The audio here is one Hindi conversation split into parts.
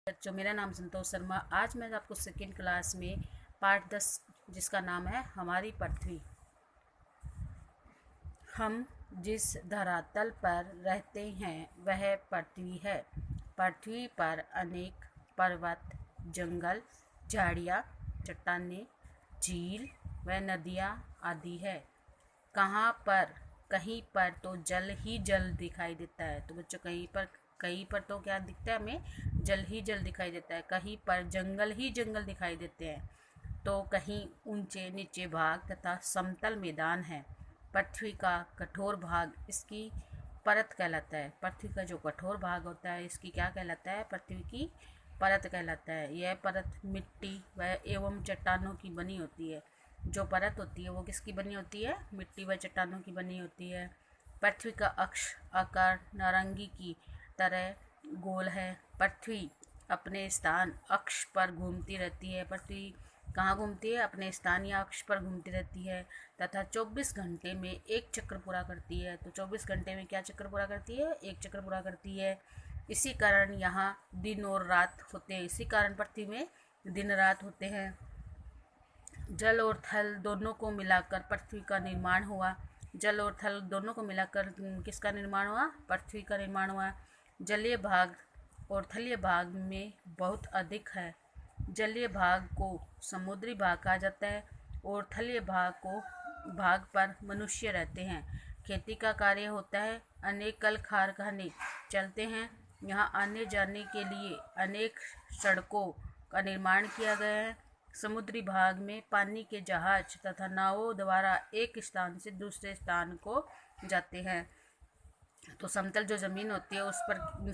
बच्चों, मेरा नाम संतोष शर्मा। आज मैं आपको सेकेंड क्लास में पाठ 10 जिसका नाम है हमारी पृथ्वी। हम जिस धरातल पर रहते हैं वह पृथ्वी है। पृथ्वी पर अनेक पर्वत, जंगल, झाड़ियाँ, चट्टानें, झील व नदियाँ आदि है। कहीं पर तो जल ही जल दिखाई देता है। तो बच्चों, कहीं पर तो क्या दिखता है हमें? जल ही जल दिखाई देता है। कहीं पर जंगल ही जंगल दिखाई देते हैं। तो कहीं ऊंचे नीचे भाग तथा समतल मैदान है। पृथ्वी का कठोर भाग इसकी परत कहलाता है। पृथ्वी का जो कठोर भाग होता है इसकी क्या कहलाता है? पृथ्वी की परत कहलाता है। यह परत मिट्टी व एवं चट्टानों की बनी होती है। जो परत होती है वो किसकी बनी होती है? मिट्टी व चट्टानों की बनी होती है। पृथ्वी का अक्ष आकार नारंगी की तरह गोल है। पृथ्वी अपने स्थान अक्ष पर घूमती रहती है। पृथ्वी कहाँ घूमती है? अपने स्थान या अक्ष पर घूमती रहती है तथा 24 घंटे में एक चक्र पूरा करती है। तो 24 घंटे में क्या चक्र पूरा करती है? एक चक्र पूरा करती है। इसी कारण यहाँ दिन और रात होते हैं। इसी कारण पृथ्वी में दिन रात होते हैं। जल और थल दोनों को मिलाकर पृथ्वी का निर्माण हुआ। जल और थल दोनों को मिलाकर किसका निर्माण हुआ? पृथ्वी का निर्माण हुआ। जलीय भाग और थलीय भाग में बहुत अधिक है। जलीय भाग को समुद्री भाग कहा जाता है और थलीय भाग पर मनुष्य रहते हैं। खेती का कार्य होता है। अनेक कल कारखाने चलते हैं। यहाँ आने जाने के लिए अनेक सड़कों का निर्माण किया गया है। समुद्री भाग में पानी के जहाज तथा नावों द्वारा एक स्थान से दूसरे स्थान को जाते हैं। तो समतल जो ज़मीन होती है उस पर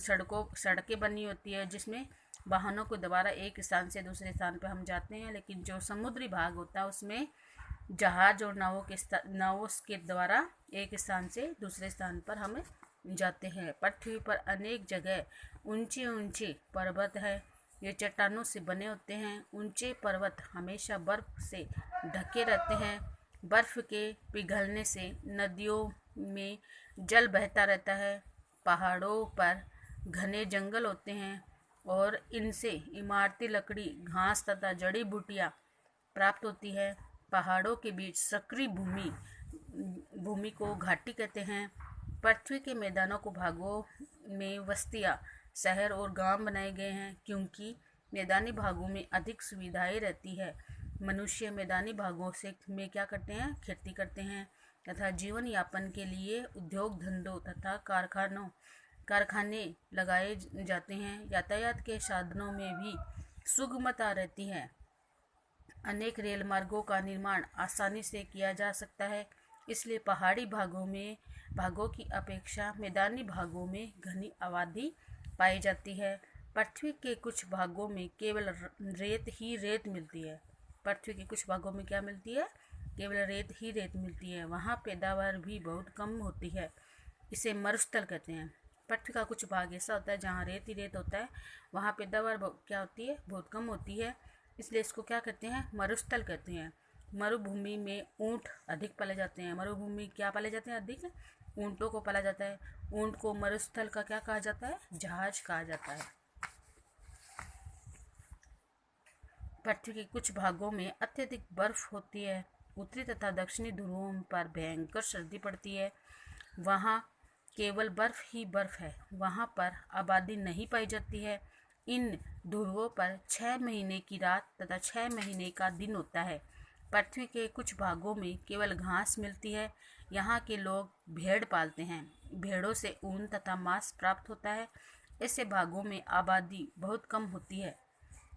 सड़कें बनी होती है जिसमें वाहनों को द्वारा एक स्थान से दूसरे स्थान पर हम जाते हैं। लेकिन जो समुद्री भाग होता है उसमें जहाज और नावों के द्वारा एक स्थान से दूसरे स्थान पर हम जाते हैं। पृथ्वी पर अनेक जगह ऊंचे ऊंचे पर्वत है। ये चट्टानों से बने होते हैं। ऊंचे पर्वत हमेशा बर्फ से ढके रहते हैं। बर्फ के पिघलने से नदियों में जल बहता रहता है। पहाड़ों पर घने जंगल होते हैं और इनसे इमारती लकड़ी, घास तथा जड़ी बूटियाँ प्राप्त होती है। पहाड़ों के बीच सक्रिय भूमि को घाटी कहते हैं। पृथ्वी के मैदानों को भागों में बस्तियाँ, शहर और गांव बनाए गए हैं क्योंकि मैदानी भागों में अधिक सुविधाएं रहती है। मनुष्य मैदानी भागों में क्या करते हैं? खेती करते हैं तथा जीवन यापन के लिए उद्योग धंधों तथा कारखाने लगाए जाते हैं। यातायात के साधनों में भी सुगमता रहती है। अनेक रेल मार्गों का निर्माण आसानी से किया जा सकता है। इसलिए पहाड़ी भागों की अपेक्षा मैदानी भागों में घनी आबादी पाई जाती है। पृथ्वी के कुछ भागों में केवल रेत ही रेत मिलती है। पृथ्वी के कुछ भागों में क्या मिलती है? केवल रेत ही रेत मिलती है। वहाँ पैदावार भी बहुत कम होती है। इसे मरुस्थल कहते हैं। पृथ्वी का कुछ भाग ऐसा होता है जहाँ रेत ही रेत होता है। वहाँ पैदावार क्या होती है? बहुत कम होती है। इसलिए इसको क्या कहते हैं? मरुस्थल कहते हैं। मरुभूमि में ऊँट अधिक पाले जाते हैं। मरुभूमि क्या पाले जाते हैं? अधिक ऊँटों को पाला जाता है। ऊँट को मरुस्थल का क्या कहा जाता है? जहाज कहा जाता है। पृथ्वी के कुछ भागों में अत्यधिक बर्फ होती है। उत्तरी तथा दक्षिणी ध्रुवों पर भयंकर सर्दी पड़ती है। वहाँ केवल बर्फ ही बर्फ है। वहाँ पर आबादी नहीं पाई जाती है। इन ध्रुवों पर 6 महीने की रात तथा 6 महीने का दिन होता है। पृथ्वी के कुछ भागों में केवल घास मिलती है। यहाँ के लोग भेड़ पालते हैं। भेड़ों से ऊन तथा मांस प्राप्त होता है। ऐसे भागों में आबादी बहुत कम होती है।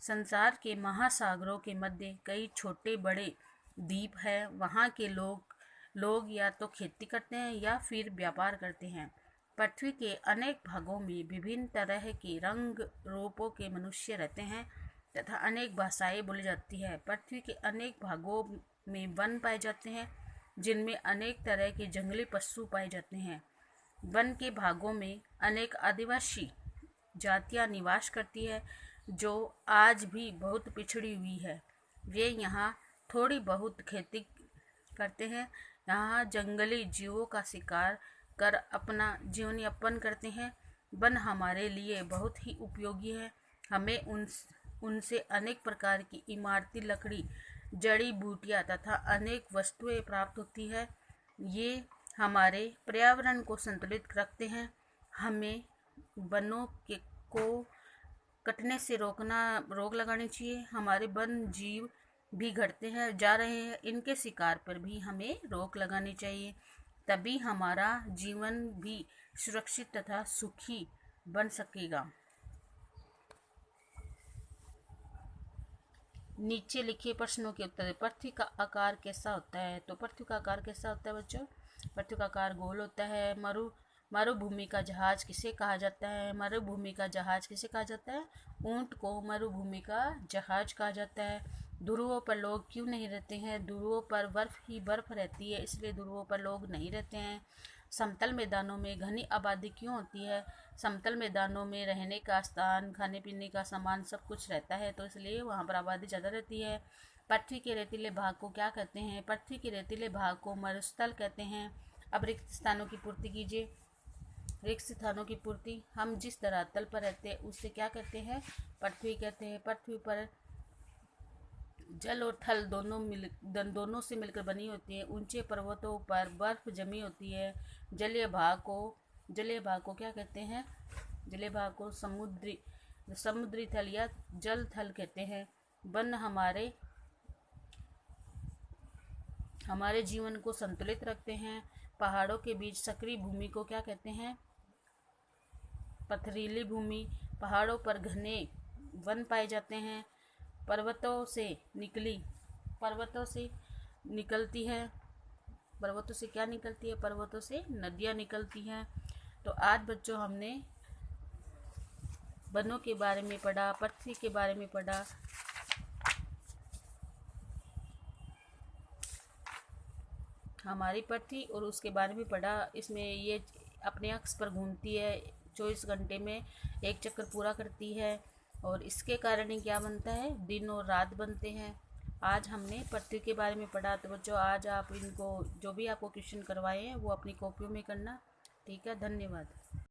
संसार के महासागरों के मध्य कई छोटे बड़े द्वीप हैं। वहाँ के लोग या तो खेती करते हैं या फिर व्यापार करते हैं। पृथ्वी के अनेक भागों में विभिन्न तरह के रंग रूपों के मनुष्य रहते हैं तथा अनेक भाषाएं बोली जाती है। पृथ्वी के अनेक भागों में वन पाए जाते हैं जिनमें अनेक तरह के जंगली पशु पाए जाते हैं। वन के भागों में अनेक आदिवासी जातियां निवास करती है जो आज भी बहुत पिछड़ी हुई है। वे यहाँ थोड़ी बहुत खेती करते हैं। यहाँ जंगली जीवों का शिकार कर अपना जीवन यापन करते हैं। वन हमारे लिए बहुत ही उपयोगी है। हमें उनसे अनेक प्रकार की इमारती लकड़ी, जड़ी बूटियाँ तथा अनेक वस्तुएं प्राप्त होती है। ये हमारे पर्यावरण को संतुलित रखते हैं। हमें वनों को कटने से रोक लगानी चाहिए। हमारे वन जीव भी घटते हैं जा रहे हैं, इनके शिकार पर भी हमें रोक लगानी चाहिए। तभी हमारा जीवन भी सुरक्षित तथा सुखी बन सकेगा। नीचे लिखे प्रश्नों के उत्तर। पृथ्वी का आकार कैसा होता है? तो पृथ्वी का आकार कैसा होता है बच्चों? पृथ्वी का आकार गोल होता है। मरुभूमि का जहाज किसे कहा जाता है? मरुभूमि का जहाज किसे कहा जाता है? ऊंट को मरुभूमि का जहाज कहा जाता है। ध्रुवों पर लोग क्यों नहीं रहते हैं? ध्रुवों पर बर्फ ही बर्फ रहती है, इसलिए ध्रुवों पर लोग नहीं रहते हैं। समतल मैदानों में घनी आबादी क्यों होती है? समतल मैदानों में रहने का स्थान, खाने पीने का सामान सब कुछ रहता है, तो इसलिए वहाँ पर आबादी ज़्यादा रहती है। पृथ्वी के रेतीले भाग को क्या कहते हैं? पृथ्वी के रेतीले भाग को मरुस्थल कहते हैं। अब रिक्त स्थानों की पूर्ति कीजिए। रिक्त स्थानों की पूर्ति, हम जिस धरातल पर रहते हैं उससे क्या कहते हैं? पृथ्वी कहते हैं। पृथ्वी पर जल और थल दोनों से मिलकर बनी होती है। ऊंचे पर्वतों पर बर्फ जमी होती है। जलीय भाग को क्या कहते हैं? जलीय भाग को समुद्री थल या जल थल कहते हैं। वन हमारे जीवन को संतुलित रखते हैं। पहाड़ों के बीच सक्रिय भूमि को क्या कहते हैं? पथरीली भूमि। पहाड़ों पर घने वन पाए जाते हैं। पर्वतों से क्या निकलती है? पर्वतों से नदियाँ निकलती हैं। तो आज बच्चों हमने वनों के बारे में पढ़ा, पृथ्वी के बारे में पढ़ा। हमारी पृथ्वी और उसके बारे में पढ़ा। इसमें ये अपने अक्ष पर घूमती है, 24 घंटे में एक चक्कर पूरा करती है, और इसके कारण ही क्या बनता है? दिन और रात बनते हैं। आज हमने पृथ्वी के बारे में पढ़ा। तो बच्चों आज आप इनको जो भी आपको क्वेश्चन करवाए हैं वो अपनी कॉपियों में करना। ठीक है, धन्यवाद।